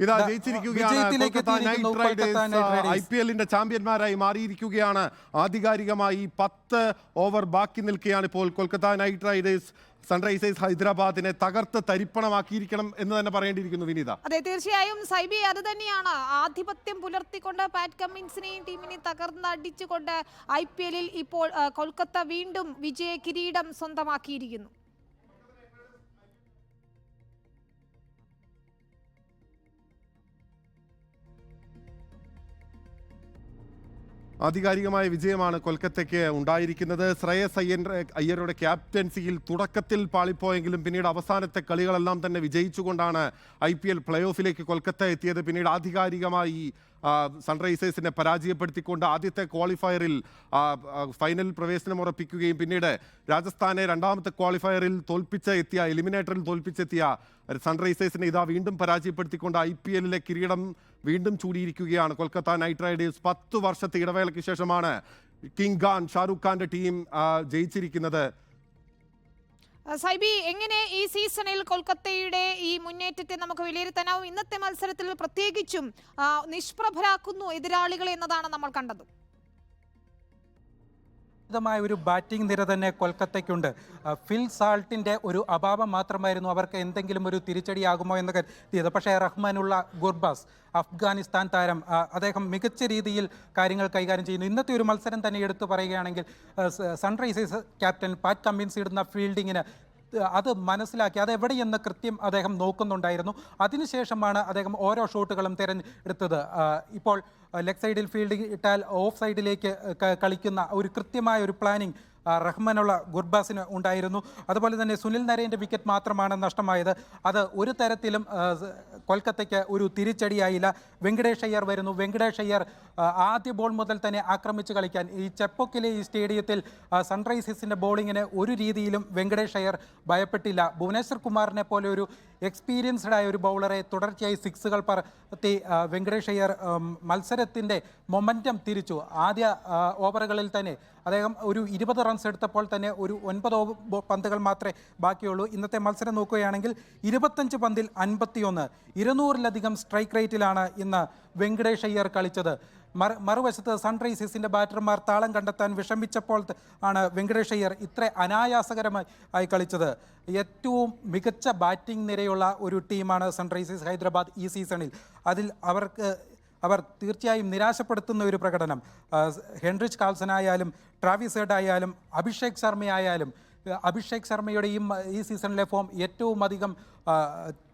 ഇതാ ജയിച്ചിരിക്കുകയാണ് Kolkata night Riders. IPL-ന്റെ ചാമ്പ്യന്മാരായി മാറിയിരിക്കുകയാണ്. ആധികാരികമായി 10 ഓവർ ബാക്കി നിൽക്കുകയാണ് ഇപ്പോൾ കൊൽക്കത്ത നൈറ്റ് റൈഡേഴ്സ് സൺറൈസേഴ്സ് ഹൈദരാബാദിനെ തകർത്ത് തരിപ്പണമാക്കിയിരിക്കണം എന്ന് തന്നെ പറയേണ്ടിയിരിക്കുന്നു വിനീത. അതെ, തീർച്ചയായും സൈബി അത് തന്നെയാണ്. ആധിപത്യം പുലർത്തിക്കൊണ്ട് പാറ്റ് കമ്മിൻസിനെയും ടീമിനെയും തകർന്നടിച്ചുകൊണ്ട് IPL-ൽ ഇപ്പോൾ കൊൽക്കത്ത വീണ്ടും വിജയ കിരീടം സ്വന്തമാക്കിയിരിക്കുന്നു. ആധികാരികമായ വിജയമാണ് കൊൽക്കത്തയ്ക്ക് ഉണ്ടായിരിക്കുന്നത്. ശ്രേയസ് അയ്യരുടെ ക്യാപ്റ്റൻസിയിൽ തുടക്കത്തിൽ പാളിപ്പോയെങ്കിലും പിന്നീട് അവസാനത്തെ കളികളെല്ലാം തന്നെ വിജയിച്ചുകൊണ്ടാണ് IPL പ്ലേ ഓഫിലേക്ക് കൊൽക്കത്ത എത്തിയത്. പിന്നീട് ആധികാരികമായി സൺറൈസേഴ്സിനെ പരാജയപ്പെടുത്തിക്കൊണ്ട് ആദ്യത്തെ ക്വാളിഫയറിൽ ഫൈനൽ പ്രവേശനം ഉറപ്പിക്കുകയും പിന്നീട് രാജസ്ഥാനെ രണ്ടാമത്തെ ക്വാളിഫയറിൽ എലിമിനേറ്ററിൽ തോൽപ്പിച്ചെത്തിയ സൺറൈസേഴ്സിനെ ഇതാ വീണ്ടും പരാജയപ്പെടുത്തിക്കൊണ്ട് IPL-ലെ കിരീടം വീണ്ടും ചൂടിയിരിക്കുകയാണ് കൊൽക്കത്ത നൈറ്റ് റൈഡേഴ്സ്. 10 വർഷത്തെ ഇടവേളയ്ക്ക് ശേഷമാണ് കിങ് ഖാൻ ഷാരൂഖ് ഖാന്റെ ടീം ജയിച്ചിരിക്കുന്നത്. സൈബി, എങ്ങനെ ഈ സീസണിൽ കൊൽക്കത്തയുടെ ഈ മുന്നേറ്റത്തെ നമുക്ക് വിലയിരുത്താനാവും? ഇന്നത്തെ മത്സരത്തിൽ പ്രത്യേകിച്ചും നിഷ്പ്രഭരാക്കുന്നു എതിരാളികളെ എന്നതാണ് നമ്മൾ കണ്ടത്. ഒരു ബാറ്റിംഗ് നിര തന്നെ കൊൽക്കത്തയ്ക്കുണ്ട്. ഫിൽ സാൾട്ടിൻ്റെ ഒരു അഭാവം മാത്രമായിരുന്നു അവർക്ക് എന്തെങ്കിലും ഒരു തിരിച്ചടിയാകുമോ എന്ന് കരുതിയത്. പക്ഷേ റഹ്മാനുള്ള ഗുർബാസ്, അഫ്ഗാനിസ്ഥാൻ താരം, അദ്ദേഹം മികച്ച രീതിയിൽ കാര്യങ്ങൾ കൈകാര്യം ചെയ്യുന്നു. ഇന്നത്തെ ഒരു മത്സരം തന്നെ എടുത്തു പറയുകയാണെങ്കിൽ സൺറൈസേഴ്സ് ക്യാപ്റ്റൻ പാറ്റ് കമ്മിൻസ് ഇടുന്ന ഫീൽഡിങ്ങിന് അത് മനസ്സിലാക്കി അതെവിടെയെന്ന് കൃത്യം അദ്ദേഹം നോക്കുന്നുണ്ടായിരുന്നു. അതിനുശേഷമാണ് അദ്ദേഹം ഓരോ ഷോട്ടുകളും തിരഞ്ഞെടുത്തത്. ഇപ്പോൾ ലെഗ് സൈഡിൽ ഫീൽഡ് ഇട്ടാൽ ഓഫ് സൈഡിലേക്ക് കളിക്കുന്ന ഒരു കൃത്യമായ ഒരു പ്ലാനിങ് റഹ്മാനുള്ള ഗുർബാസിന് ഉണ്ടായിരുന്നു. അതുപോലെ തന്നെ സുനിൽ നരേൻ്റെ വിക്കറ്റ് മാത്രമാണ് നഷ്ടമായത്. അത് ഒരു തരത്തിലും കൊൽക്കത്തയ്ക്ക് ഒരു തിരിച്ചടിയായില്ല. വെങ്കടേഷ് അയ്യർ വരുന്നു. വെങ്കടേഷ് അയ്യർ ആദ്യ ബോൾ മുതൽ തന്നെ ആക്രമിച്ച് കളിക്കാൻ ഈ ചെപ്പോക്കിലെ ഈ സ്റ്റേഡിയത്തിൽ സൺറൈസേഴ്സിൻ്റെ ബോളിങ്ങിന് ഒരു രീതിയിലും വെങ്കടേഷ് അയ്യർ ഭയപ്പെട്ടില്ല. ഭുവനേശ്വർ കുമാറിനെ പോലെ ഒരു എക്സ്പീരിയൻസ്ഡ് ആയ ഒരു ബൗളറെ തുടർച്ചയായി സിക്സുകൾ പറത്തി വെങ്കടേഷ് അയ്യർ മത്സരത്തിൻ്റെ മൊമെൻറ്റം തിരിച്ചു. ആദ്യ ഓവറുകളിൽ തന്നെ അദ്ദേഹം ഒരു 20 റൺസ് എടുത്തപ്പോൾ തന്നെ ഒരു 9 പന്തുകൾ മാത്രമേ ബാക്കിയുള്ളൂ. ഇന്നത്തെ മത്സരം നോക്കുകയാണെങ്കിൽ 25 പന്തിൽ 51, 200-ലധികം സ്ട്രൈക്ക് റേറ്റിലാണ് ഇന്ന് വെങ്കടേഷ് അയ്യർ കളിച്ചത്. മറുവശത്ത് സൺറൈസേഴ്സിൻ്റെ ബാറ്റർമാർ താളം കണ്ടെത്താൻ വിഷമിച്ചപ്പോൾ ആണ് വെങ്കടേഷ് അയ്യർ ഇത്ര അനായാസകരമായി കളിച്ചത്. ഏറ്റവും മികച്ച ബാറ്റിംഗ് നിരയുള്ള ഒരു ടീമാണ് സൺറൈസേഴ്സ് ഹൈദരാബാദ് ഈ സീസണിൽ. അതിൽ അവർ തീർച്ചയായും നിരാശപ്പെടുത്തുന്ന ഒരു പ്രകടനം. ഹെൻറിച്ച് കാൾസൺ ആയാലും ട്രാവിസ് ഹെഡ് ആയാലും അഭിഷേക് ശർമ്മയായാലും, അഭിഷേക് ശർമ്മയുടെ ഈ സീസണിലെ ഫോം ഏറ്റവും അധികം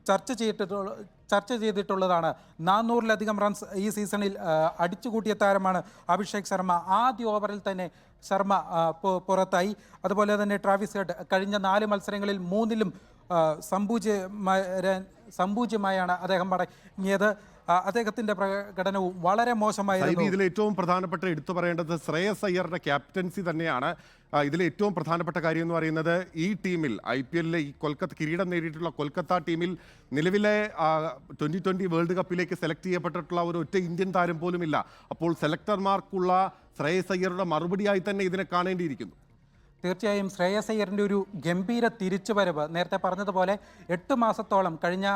ചർച്ച ചെയ്തിട്ടുള്ളതാണ്. 400-ലധികം റൺസ് ഈ സീസണിൽ അടിച്ചുകൂട്ടിയ താരമാണ് അഭിഷേക് ശർമ്മ. ആദ്യ ഓവറിൽ തന്നെ ശർമ്മ പുറത്തായി. അതുപോലെ തന്നെ ട്രാവിസ് ഹെഡ് കഴിഞ്ഞ 4 മത്സരങ്ങളിൽ 3-ലും സംപൂജ്യമായാണ് അദ്ദേഹം മടങ്ങിയത്. അദ്ദേഹത്തിന്റെ പ്രകടനവും വളരെ മോശമായിരുന്നു. ഇതിൽ ഏറ്റവും പ്രധാനപ്പെട്ട എടുത്തു പറയേണ്ടത് ശ്രേയസ് അയ്യറുടെ ക്യാപ്റ്റൻസി തന്നെയാണ്. ഇതിൽ ഏറ്റവും പ്രധാനപ്പെട്ട കാര്യം എന്ന് പറയുന്നത് ഈ ടീമിൽ IPL-ലെ ഈ കിരീടം നേടിയിട്ടുള്ള കൊൽക്കത്ത ടീമിൽ നിലവിലെ 2020 വേൾഡ് കപ്പിലേക്ക് സെലക്ട് ചെയ്യപ്പെട്ടിട്ടുള്ള ഒരു ഒറ്റ ഇന്ത്യൻ താരം പോലുമില്ല. അപ്പോൾ സെലക്ടർമാർക്കുള്ള ശ്രേയസ് അയ്യറുടെ മറുപടിയായി തന്നെ ഇതിനെ കാണേണ്ടിയിരിക്കുന്നു. തീർച്ചയായും ശ്രേയസ് അയ്യറിൻ്റെ ഒരു ഗംഭീര തിരിച്ചുവരവ്. നേരത്തെ പറഞ്ഞതുപോലെ 8 മാസത്തോളം കഴിഞ്ഞ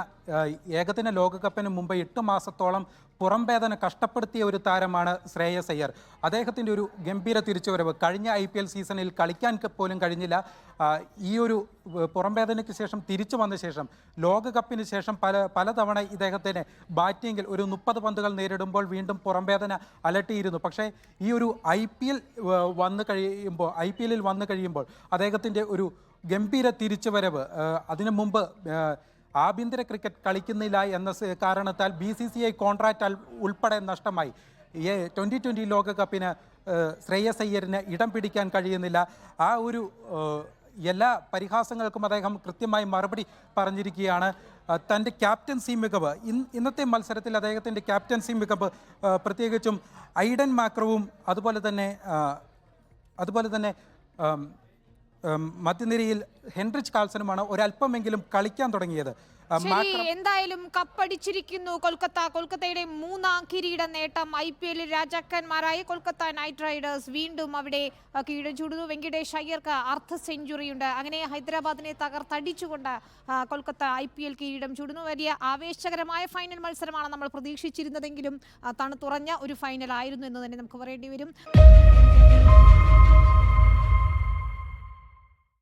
ഏകദിന ലോകകപ്പിന് മുമ്പ് 8 മാസത്തോളം പുറംവേദന കഷ്ടപ്പെടുത്തിയ ഒരു താരമാണ് ശ്രേയസ് അയ്യർ. അദ്ദേഹത്തിൻ്റെ ഒരു ഗംഭീര തിരിച്ചുവരവ്. കഴിഞ്ഞ IPL സീസണിൽ കളിക്കാൻ പോലും കഴിഞ്ഞില്ല. ഈ ഒരു പുറംവേദനയ്ക്ക് ശേഷം തിരിച്ചു വന്ന ശേഷം ലോകകപ്പിന് ശേഷം പലതവണ ഇദ്ദേഹത്തിന് ബാറ്റിങ്ങിൽ ഒരു 30 പന്തുകൾ നേരിടുമ്പോൾ വീണ്ടും പുറംവേദന അലട്ടിയിരുന്നു. പക്ഷേ ഈ ഒരു IPL-ൽ വന്നു കഴിയുമ്പോൾ അദ്ദേഹത്തിൻ്റെ ഒരു ഗംഭീര തിരിച്ചുവരവ്. അതിനു മുമ്പ് ആഭ്യന്തര ക്രിക്കറ്റ് കളിക്കുന്നില്ല എന്ന കാരണത്താൽ BCCI കോൺട്രാക്റ്റ് ഉൾപ്പെടെ നഷ്ടമായി. 2020 ലോകകപ്പിന് ശ്രേയസ് അയ്യറിന് ഇടം പിടിക്കാൻ കഴിയുന്നില്ല. ആ ഒരു എല്ലാ പരിഹാസങ്ങൾക്കും അദ്ദേഹം കൃത്യമായി മറുപടി പറഞ്ഞിരിക്കുകയാണ്. തൻ്റെ ക്യാപ്റ്റൻസി മികവ്, ഇന്നത്തെ മത്സരത്തിൽ അദ്ദേഹത്തിൻ്റെ ക്യാപ്റ്റൻസി മികവ് പ്രത്യേകിച്ചും ഐഡൻ മാക്രവും അതുപോലെ തന്നെ മധ്യനിരയിൽ ഹെൻറിച്ച് കാൾസനുമാണ് ഒരല്പമെങ്കിലും കളിക്കാൻ തുടങ്ങിയത്. ശരി, എന്തായാലും കപ്പടിച്ചിരിക്കുന്നു കൊൽക്കത്തയുടെ മൂന്നാം കിരീട നേട്ടം. IPL രാജാക്കന്മാരായ കൊൽക്കത്ത നൈറ്റ് റൈഡേഴ്സ് വീണ്ടും അവിടെ കിരീടം ചൂടുന്നു. വെങ്കിടേഷ് അയ്യർക്ക് അർദ്ധ സെഞ്ചുറിയുണ്ട്. അങ്ങനെ ഹൈദരാബാദിനെ തകർത്തടിച്ചുകൊണ്ട് കൊൽക്കത്ത IPL കിരീടം ചൂടുന്നു. വലിയ ആവേശകരമായ ഫൈനൽ മത്സരമാണ് നമ്മൾ പ്രതീക്ഷിച്ചിരുന്നതെങ്കിലും തണുത്തുറഞ്ഞ ഒരു ഫൈനൽ ആയിരുന്നു എന്ന് തന്നെ നമുക്ക് പറയേണ്ടി വരും.